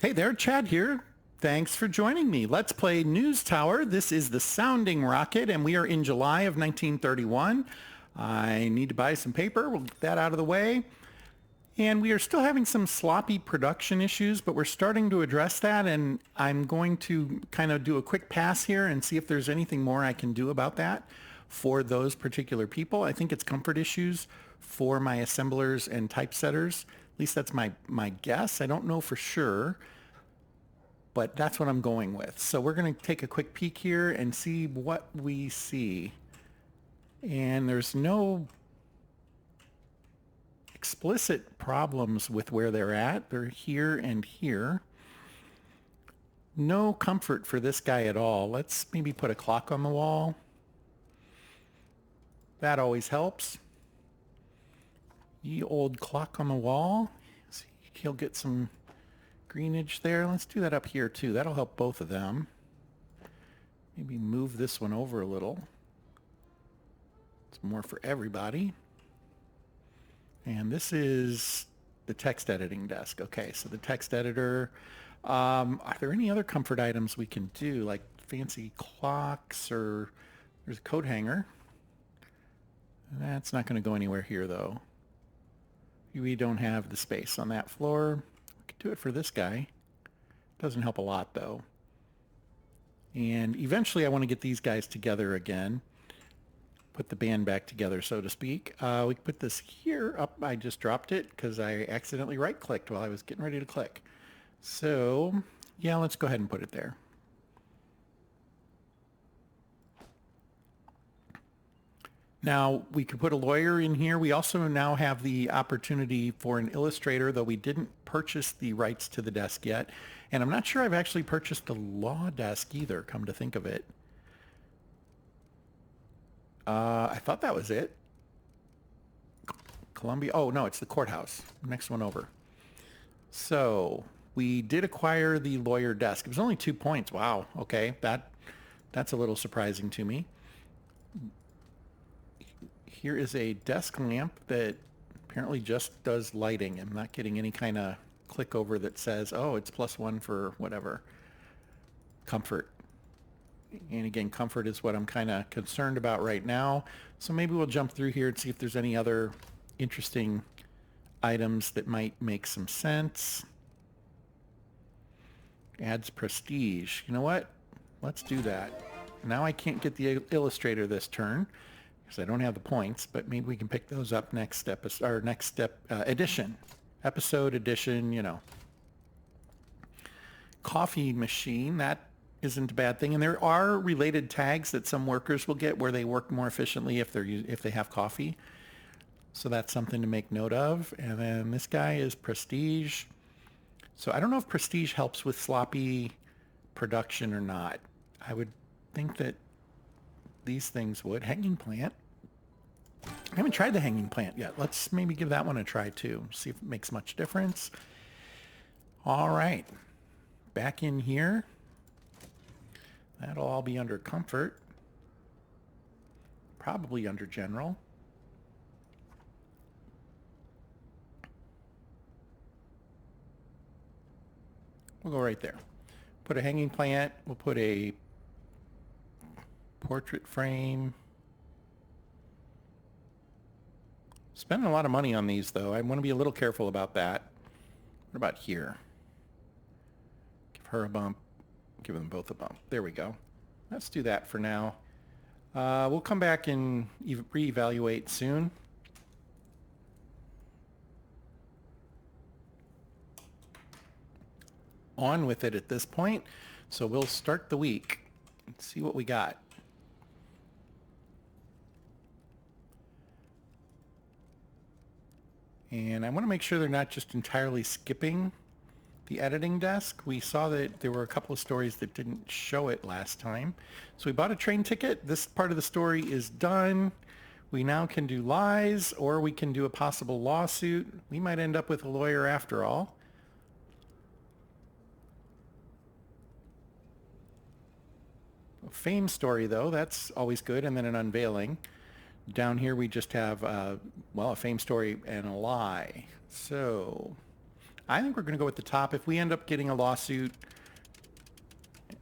Hey there, Chad here. Thanks for joining me. Let's play NewsTower. This is the sounding rocket, and we are in July of 1931. I need to buy some paper. We'll get that out of the way. And we are still having some sloppy production issues, but we're starting to address that, and I'm going to kind of do a quick pass here and see if there's anything more I can do about that for those particular people. I think it's comfort issues for my assemblers and typesetters. At least that's my guess. I don't know for sure, but that's what I'm going with. So we're going to take a quick peek here and see what we see. And there's no explicit problems with where they're at. They're here and here. No comfort for this guy at all. Let's maybe put a clock on the wall. That always helps. Ye old clock on the wall. See, he'll get some greenage there. Let's do that up here too. That'll help both of them. Maybe move this one over a little. It's more for everybody. And this is the text editing desk. Okay, so the text editor. Are there any other comfort items we can do, like fancy clocks, or there's a coat hanger. That's not going to go anywhere here, though. We don't have the space on that floor. We could do it for this guy. Doesn't help a lot, though. And eventually I want to get these guys together again. Put the band back together, so to speak. We can put this here up. I just dropped it because I accidentally right-clicked while I was getting ready to click. So, yeah, let's go ahead and put it there. Now, we could put a lawyer in here. We also now have the opportunity for an illustrator, though we didn't purchase the rights to the desk yet. And I'm not sure I've actually purchased a law desk either, come to think of it. I thought that was it. Columbia. Oh, no, it's the courthouse. Next one over. So we did acquire the lawyer desk. It was only 2 points. Wow. Okay. That's a little surprising to me. Here is a desk lamp that apparently just does lighting. I'm not getting any kind of click over that says, oh, it's +1 for whatever. Comfort. And again, comfort is what I'm kind of concerned about right now. So maybe we'll jump through here and see if there's any other interesting items that might make some sense. Adds prestige. You know what? Let's do that. Now I can't get the illustrator this turn because I don't have the points, but maybe we can pick those up next episode, or next step edition. Episode edition, you know. Coffee machine, that isn't a bad thing, and there are related tags that some workers will get where they work more efficiently if they have coffee. So that's something to make note of. And then this guy is prestige. So I don't know if prestige helps with sloppy production or not. I would think that these things would. Hanging plant. I haven't tried the hanging plant yet. Let's maybe give that one a try too. See if it makes much difference. All right. Back in here. That'll all be under comfort. Probably under general. We'll go right there. Put a hanging plant. We'll put a portrait frame. Spending a lot of money on these, though. I want to be a little careful about that. What about here? Give her a bump. Give them both a bump. There we go. Let's do that for now. We'll come back and reevaluate soon. On with it at this point. So we'll start the week and see what we got. And I want to make sure they're not just entirely skipping the editing desk. We saw that there were a couple of stories that didn't show it last time. So we bought a train ticket. This part of the story is done. We now can do lies, or we can do a possible lawsuit. We might end up with a lawyer after all. A fame story, though, that's always good, and then an unveiling. Down here we just have, well, a fame story and a lie. So I think we're going to go with the top. If we end up getting a lawsuit,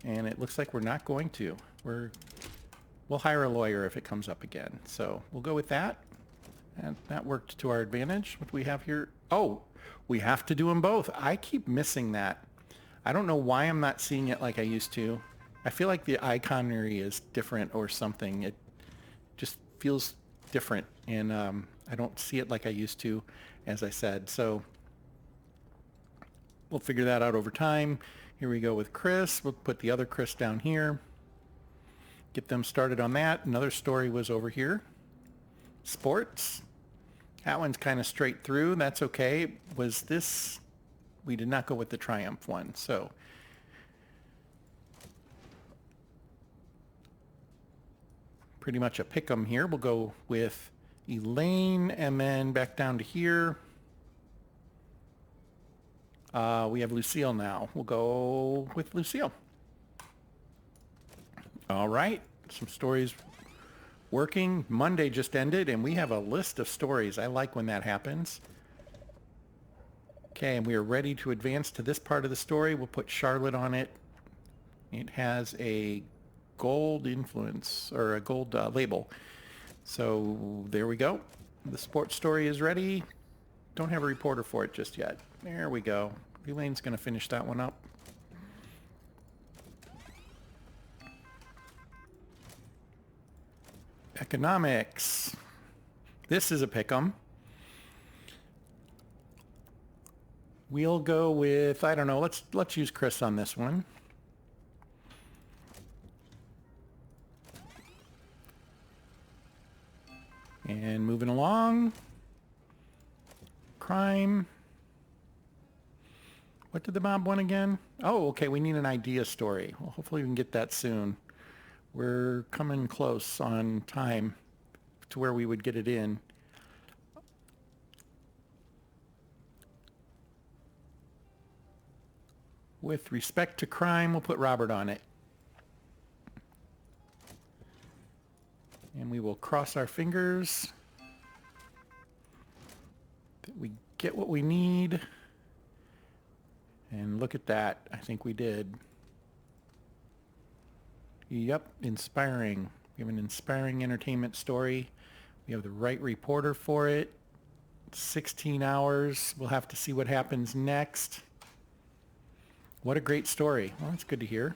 and it looks like we're not going to, we'll hire a lawyer if it comes up again. So we'll go with that. And that worked to our advantage. What do we have here? Oh, we have to do them both. I keep missing that. I don't know why I'm not seeing it like I used to. I feel like the iconry is different or something. It just feels different, and I don't see it like I used to, as I said. So we'll figure that out over time. Here we go with Chris. We'll put the other Chris down here. Get them started on that. Another story was over here. Sports. That one's kind of straight through. That's okay. Was this... We did not go with the Triumph one, so... Pretty much a pick-em here. We'll go with Elaine, and then back down to here. We have Lucille now. We'll go with Lucille. All right. Some stories working. Monday just ended, and we have a list of stories. I like when that happens. Okay, and we are ready to advance to this part of the story. We'll put Charlotte on it. It has a gold influence, or a gold label. So there we go. The sports story is ready. Don't have a reporter for it just yet. There we go. Elaine's going to finish that one up. Economics. This is a pick'em. We'll go with, I don't know, let's use Chris on this one. And moving along. Crime. What did the mob want again? Oh, okay, we need an idea story. Well, hopefully we can get that soon. We're coming close on time to where we would get it in. With respect to crime, we'll put Robert on it. And we will cross our fingers that we get what we need. And look at that. I think we did. Yep, inspiring. We have an inspiring entertainment story. We have the right reporter for it. 16 hours. We'll have to see what happens next. What a great story. Well, that's good to hear.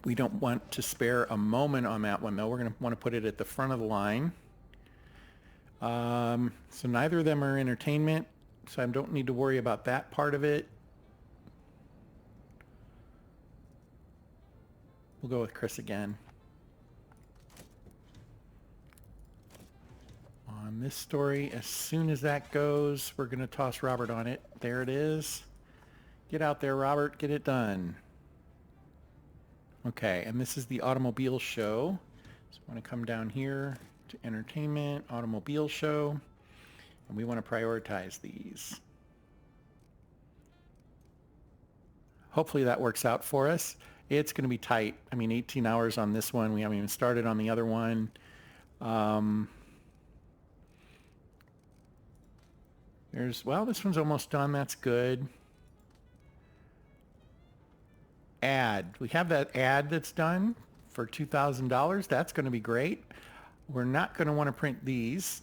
We don't want to spare a moment on that one, though. We're going to want to put it at the front of the line. So neither of them are entertainment, so I don't need to worry about that part of it. We'll go with Chris again. On this story, as soon as that goes, we're going to toss Robert on it. There it is. Get out there, Robert. Get it done. Okay, and this is the automobile show. So I want to come down here to entertainment, automobile show, and we want to prioritize these. Hopefully that works out for us. It's going to be tight. I mean, 18 hours on this one. We haven't even started on the other one. Well, this one's almost done. That's good. Ad. We have that ad that's done for $2,000. That's going to be great. We're not going to want to print these.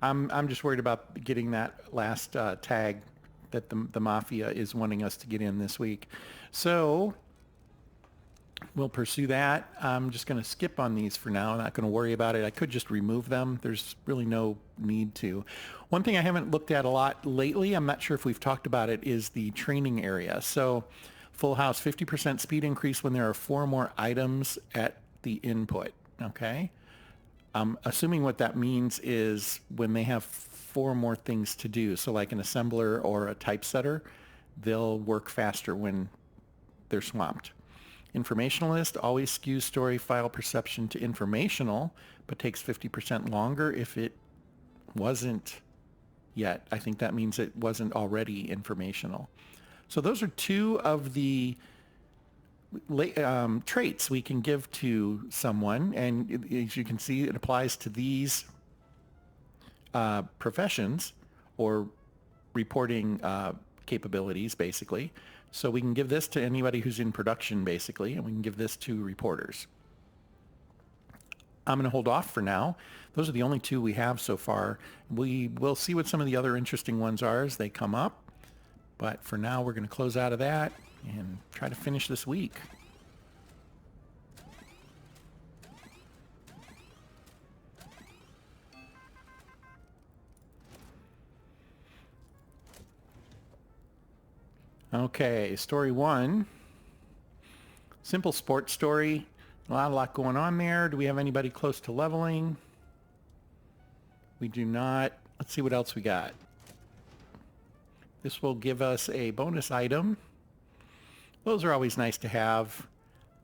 I'm just worried about getting that last tag that the mafia is wanting us to get in this week. So we'll pursue that. I'm just going to skip on these for now. I'm not going to worry about it. I could just remove them. There's really no need to. One thing I haven't looked at a lot lately, I'm not sure if we've talked about it, is the training area. So Full House, 50% speed increase when there are 4 more items at the input. Okay? I'm assuming what that means is when they have 4 more things to do. So like an assembler or a typesetter, they'll work faster when they're swamped. Informationalist always skews story file perception to informational, but takes 50% longer if it wasn't yet. I think that means it wasn't already informational. So those are 2 of the traits we can give to someone, and as you can see, it applies to these professions or reporting capabilities, basically. So we can give this to anybody who's in production, basically, and we can give this to reporters. I'm going to hold off for now. Those are the only two we have so far. We will see what some of the other interesting ones are as they come up. But for now, we're going to close out of that and try to finish this week. Okay, story one. Simple sports story. A lot going on there. Do we have anybody close to leveling? We do not. Let's see what else we got. This will give us a bonus item. Those are always nice to have.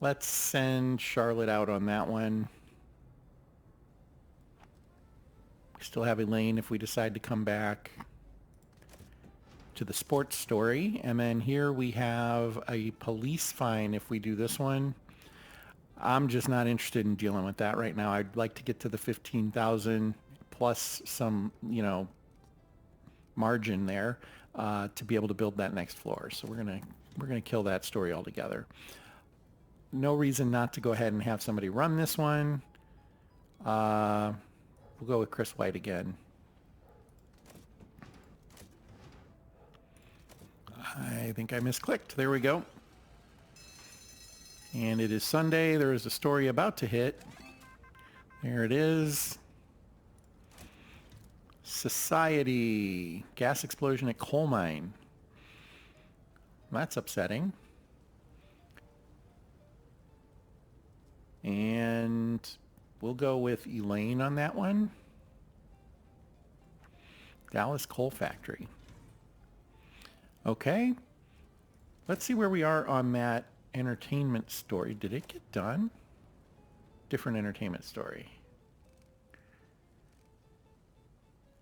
Let's send Charlotte out on that one. We still have Elaine if we decide to come back to the sports story. And then here we have a police fine if we do this one. I'm just not interested in dealing with that right now. I'd like to get to the 15,000 plus some, margin there to be able to build that next floor. So we're gonna kill that story altogether. No reason not to go ahead and have somebody run this one. We'll go with Chris White again. I think I misclicked. There we go. And it is Sunday. There is a story about to hit. There it is. Society. Gas explosion at coal mine. That's upsetting. And we'll go with Elaine on that one. Dallas Coal Factory. Okay. Let's see where we are on that entertainment story. Did it get done? Different entertainment story.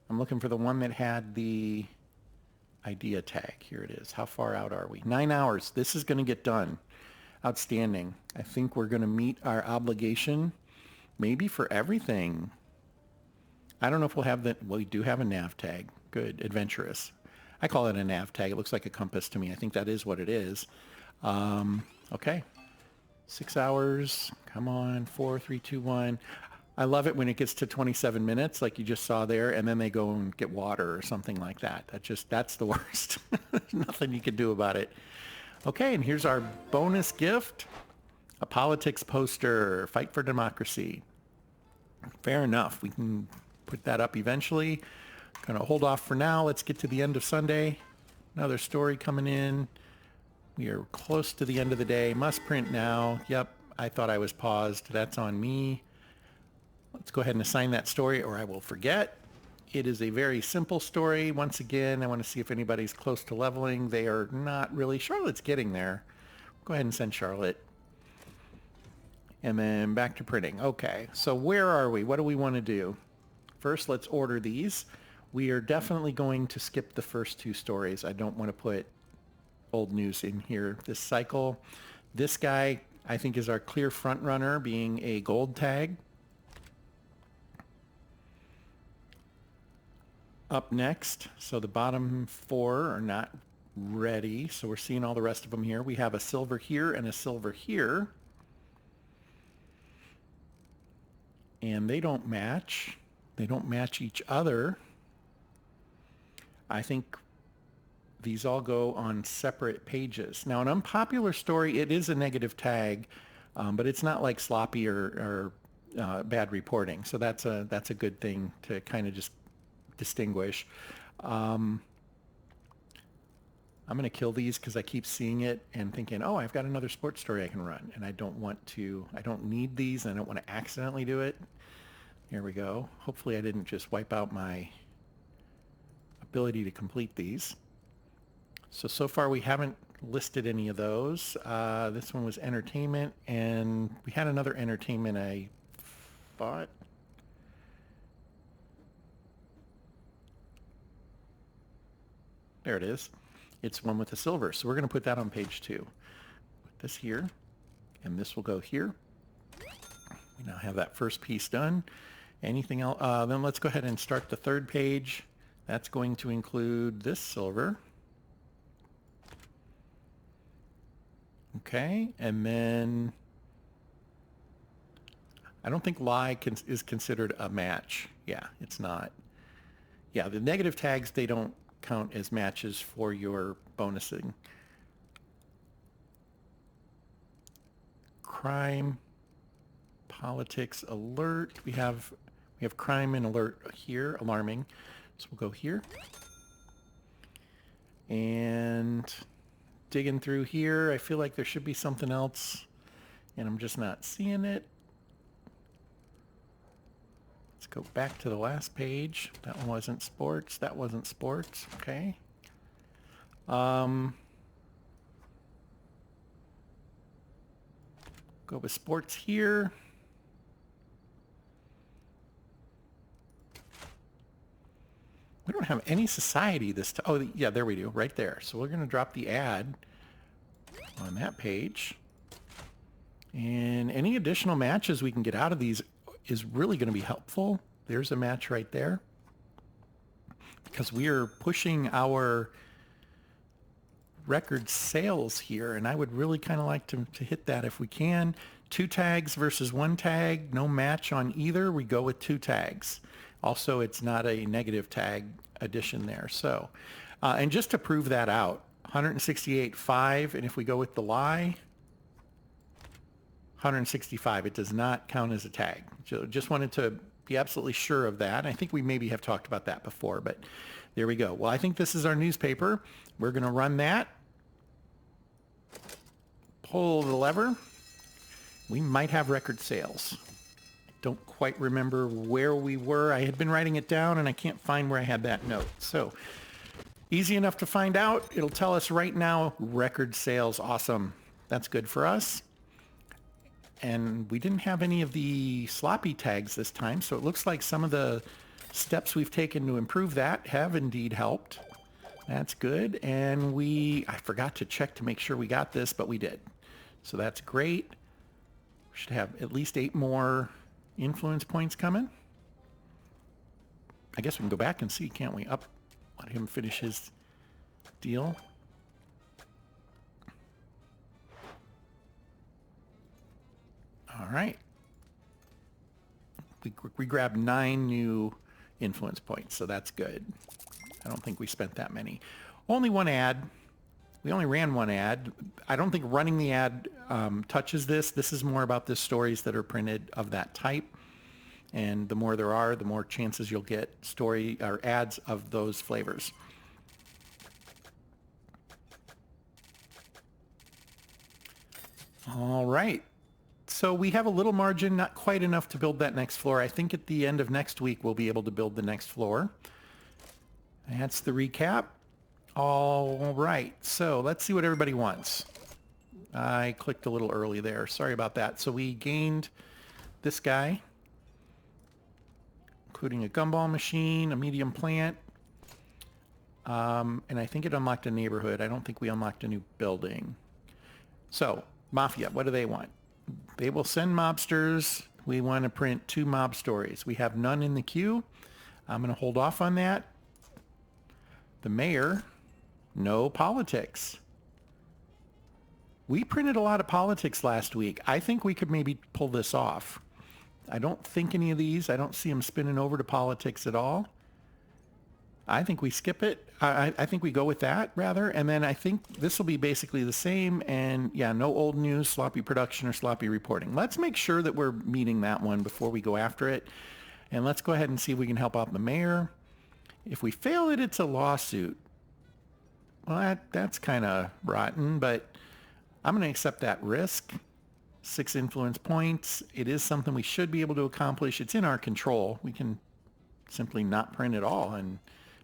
I'm looking for the one that had the idea tag. Here it is. How far out are we? 9 hours. This is going to get done. Outstanding. I think we're going to meet our obligation maybe for everything. I don't know if we'll have that. Well, we do have a nav tag. Good. Adventurous. I call it a nav tag. It looks like a compass to me. I think that is what it is. Okay. 6 hours. Come on. 4, 3, 2, 1. I love it when it gets to 27 minutes, like you just saw there, and then they go and get water or something like that. That's the worst. There's nothing you can do about it. Okay, and here's our bonus gift. A politics poster. Fight for democracy. Fair enough. We can put that up eventually. Gonna hold off for now. Let's get to the end of Sunday. Another story coming in. We are close to the end of the day. Must print now. Yep, I thought I was paused. That's on me. Let's go ahead and assign that story or I will forget. It is a very simple story. Once again, I want to see if anybody's close to leveling. They are not really. Charlotte's getting there. Go ahead and send Charlotte. And then back to printing. Okay, so where are we? What do we want to do? First, let's order these. We are definitely going to skip the first two stories. I don't want to put old news in here this cycle. This guy, I think, is our clear front runner, being a gold tag. Up next, so the bottom four are not ready, so we're seeing all the rest of them here. We have a silver here and a silver here. And they don't match. They don't match each other. I think these all go on separate pages. Now, an unpopular story, it is a negative tag, but it's not like sloppy or bad reporting. So that's a good thing to kind of just distinguish. I'm going to kill these because I keep seeing it and thinking, oh, I've got another sports story I can run. And I don't need these. And I don't want to accidentally do it. Here we go. Hopefully I didn't just wipe out my ability to complete these. So far we haven't listed any of those. This one was entertainment, and we had another entertainment I thought. There it is. It's one with the silver. So we're going to put that on page 2. Put this here, and this will go here. We now have that first piece done. Anything else? Then let's go ahead and start the third page. That's going to include this silver. Okay, and then I don't think lie is considered a match. Yeah, it's not. Yeah, the negative tags, they don't count as matches for your bonusing. Crime, politics, alert. We have crime and alert here, alarming. So we'll go here. And digging through here, I feel like there should be something else, and I'm just not seeing it. Let's go back to the last page. That one wasn't sports. That wasn't sports. Okay. Go with sports here. We don't have any society this time. Oh, yeah, there we do, right there. So we're going to drop the ad on that page. And any additional matches we can get out of these is really going to be helpful. There's a match right there. Because we are pushing our record sales here, and I would really kind of like to hit that if we can. 2 tags versus 1 tag, no match on either. We go with 2 tags. Also, it's not a negative tag addition there. So, and just to prove that out, 168.5, and if we go with the lie, 165. It does not count as a tag. So just wanted to be absolutely sure of that. I think we maybe have talked about that before, but there we go. Well, I think this is our newspaper. We're going to run that. Pull the lever. We might have record sales. Don't quite remember where we were. I had been writing it down and I can't find where I had that note. So easy enough to find out. It'll tell us right now, record sales. Awesome. That's good for us. And we didn't have any of the sloppy tags this time. So it looks like some of the steps we've taken to improve that have indeed helped. That's good. And I forgot to check to make sure we got this, but we did. So that's great. We should have at least 8 more influence points coming. I guess we can go back and see, can't we? Let him finish his deal. All right. We grabbed 9 new influence points, so that's good. I don't think we spent that many. Only 1 ad. We only ran 1 ad. I don't think running the ad touches this. This is more about the stories that are printed of that type. And the more there are, the more chances you'll get story or ads of those flavors. All right. So we have a little margin, not quite enough to build that next floor. I think at the end of next week, we'll be able to build the next floor. That's the recap. All right, so let's see what everybody wants. I clicked a little early there. Sorry about that. So we gained this guy, including a gumball machine, a medium plant, and I think it unlocked a neighborhood. I don't think we unlocked a new building. So, Mafia, what do they want? They will send mobsters. We want to print 2 mob stories. We have none in the queue. I'm going to hold off on that. The mayor, no politics. We printed a lot of politics last week. I think we could maybe pull this off. I don't think any of these, I don't see them spinning over to politics at all. I think we skip it. I think we go with that rather. And then I think this will be basically the same. And yeah, no old news, sloppy production, or sloppy reporting. Let's make sure that we're meeting that one before we go after it. And let's go ahead and see if we can help out the mayor. If we fail it, it's a lawsuit. Well, that's kind of rotten, but I'm going to accept that risk. 6 influence points. It is something we should be able to accomplish. It's in our control. We can simply not print it all and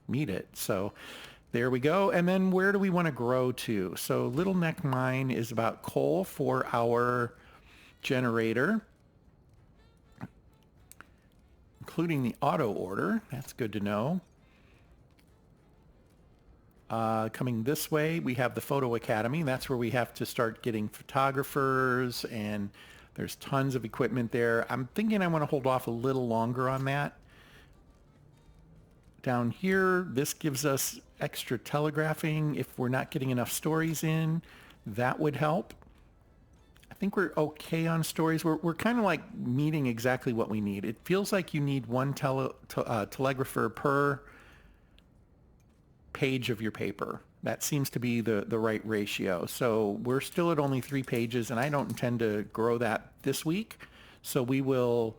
meet it. So there we go. And then where do we want to grow to? So Little Neck Mine is about coal for our generator, including the auto order. That's good to know. Coming this way, we have the Photo Academy. That's where we have to start getting photographers and There's tons of equipment there. I'm thinking I want to hold off a little longer on that. Down here, this gives us extra telegraphing. If we're not getting enough stories in, that would help. I think we're okay on stories. We're kind of like meeting exactly what we need. It feels like you need one telegrapher per page of your paper. That seems to be the right ratio. So we're still at only 3 pages, and I don't intend to grow that this week. So we will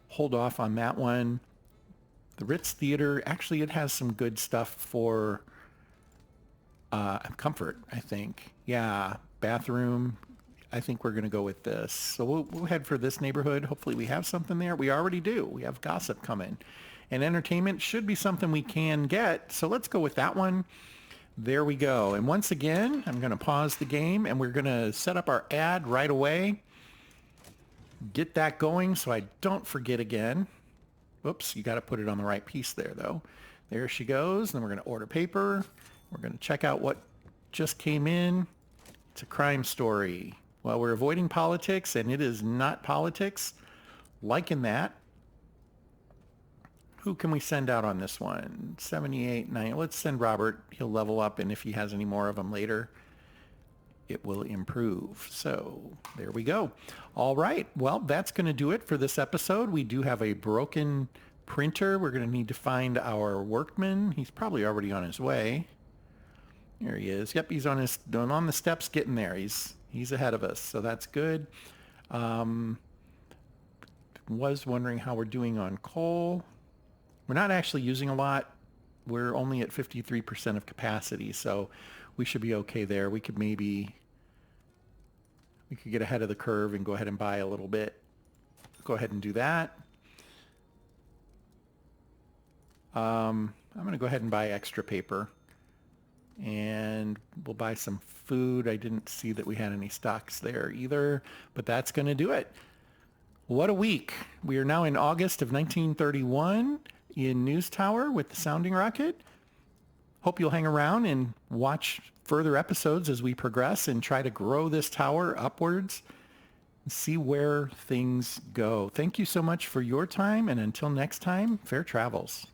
hold off on that one. The Ritz Theater, actually, it has some good stuff for comfort, I think. Yeah, bathroom. I think we're going to go with this. So we'll head for this neighborhood. Hopefully we have something there. We already do. We have gossip coming. And entertainment should be something we can get. So let's go with that one. There we go. And once again, I'm going to pause the game, and we're going to set up our ad right away. Get that going so I don't forget again. Oops, you got to put it on the right piece there, though. There she goes. Then we're going to order paper. We're going to check out what just came in. It's a crime story. Well, we're avoiding politics, and it is not politics. Liking that. Who can we send out on this one? 78, 9. Let's send Robert. He'll level up, and if he has any more of them later, it will improve. So there we go. All right. Well, that's going to do it for this episode. We do have a broken printer. We're going to need to find our workman. He's probably already on his way. There he is. Yep, he's on the steps getting there. He's ahead of us, so that's good. Was wondering how we're doing on coal. We're not actually using a lot. We're only at 53% of capacity, so we should be okay there. We could get ahead of the curve and go ahead and buy a little bit. Go ahead and do that. I'm going to go ahead and buy extra paper. And we'll buy some food. I didn't see that we had any stocks there either, but that's going to do it. What a week. We are now in August of 1931 in NewsTower with the Sounding Rocket. Hope you'll hang around and watch further episodes as we progress and try to grow this tower upwards and see where things go. Thank you so much for your time, and until next time, fair travels.